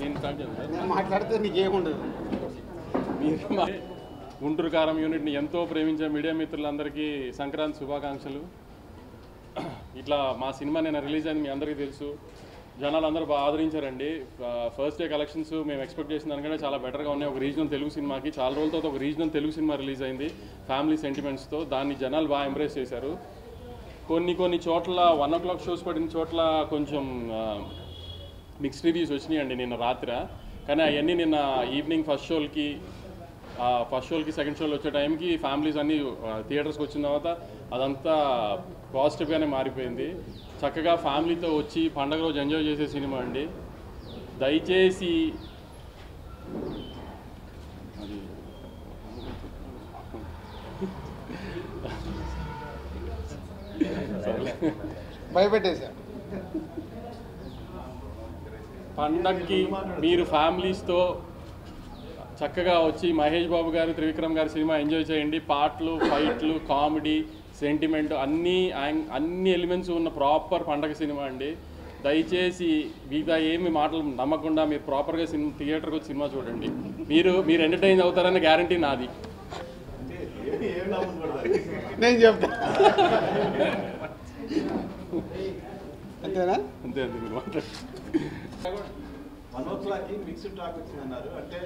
నేను మాట్లాడితే నీకేముండదు. గుంటూరు కారం యూనిట్ని ఎంతో ప్రేమించే మీడియా మిత్రులందరికీ సంక్రాంతి శుభాకాంక్షలు. ఇట్లా మా సినిమా నేను రిలీజ్ అయింది మీ అందరికీ తెలుసు. జనాలు అందరూ బాగా ఆదరించారండి. ఫస్ట్ డే కలెక్షన్స్ మేము ఎక్స్పెక్ట్ చేసిన దానికంటే చాలా బెటర్గా ఉన్నాయి. ఒక రీజనల్ తెలుగు సినిమాకి చాలా రోజుల తర్వాత ఒక రీజనల్ తెలుగు సినిమా రిలీజ్ అయింది ఫ్యామిలీ సెంటిమెంట్స్తో. దాన్ని జనాలు బాగా ఎంబ్రేస్ చేశారు. కొన్ని చోట్ల 1 o'clock షోస్ పడిన చోట్ల కొంచెం మిక్స్డ్ రివ్యూస్ వచ్చినాయండి నిన్న రాత్రి. కానీ అవన్నీ నిన్న ఈవినింగ్ ఫస్ట్ షోలకి సెకండ్ షోలు వచ్చే టైంకి ఫ్యామిలీస్ అన్నీ థియేటర్స్కి వచ్చిన తర్వాత అదంతా పాజిటివ్గానే మారిపోయింది. చక్కగా ఫ్యామిలీతో వచ్చి పండగ రోజు ఎంజాయ్ చేసే సినిమా అండి. దయచేసి భయపెట్టేశా. పండగకి మీరు ఫ్యామిలీస్తో చక్కగా వచ్చి మహేష్ బాబు గారు, త్రివిక్రమ్ గారి సినిమా ఎంజాయ్ చేయండి. పాటలు, ఫైట్లు, కామెడీ, సెంటిమెంట్ అన్ని ఎలిమెంట్స్ ఉన్న ప్రాపర్ పండగ సినిమా అండి. దయచేసి మిగతా ఏమి మాటలు నమ్మకుండా మీరు ప్రాపర్గా థియేటర్కి వచ్చి సినిమా చూడండి. మీరు ఎంటర్టైన్ అవుతారన్న గ్యారంటీ నాది. నేను చెప్తా అంతేనా? అంతే మీరు మాట్లాడు. మనోజ్లాకి మిక్స్డ్ టాక్ వచ్చిందన్నారు. అంటే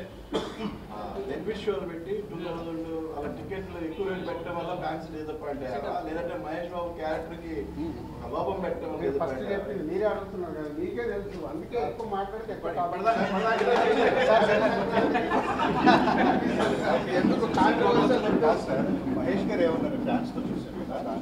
డెబ్యూట్ షోలు పెట్టి 2000 అలా టికెట్లు ఎక్కువ రేటు పెట్టడం వల్ల ఫ్యాన్స్ డిసప్పాయింట్ అయ్యారా, లేదంటే మహేష్ బాబు క్యారెక్టర్కి ప్రభావం పెట్టడం వల్ల మీరే అడుగుతున్నారు కదా, మీకే తెలుసు. అందుకే ఎక్కువ మాట్లాడితే ఎందుకు మహేష్ గారు ఏమన్నారు డాన్స్తో చూసారు కదా,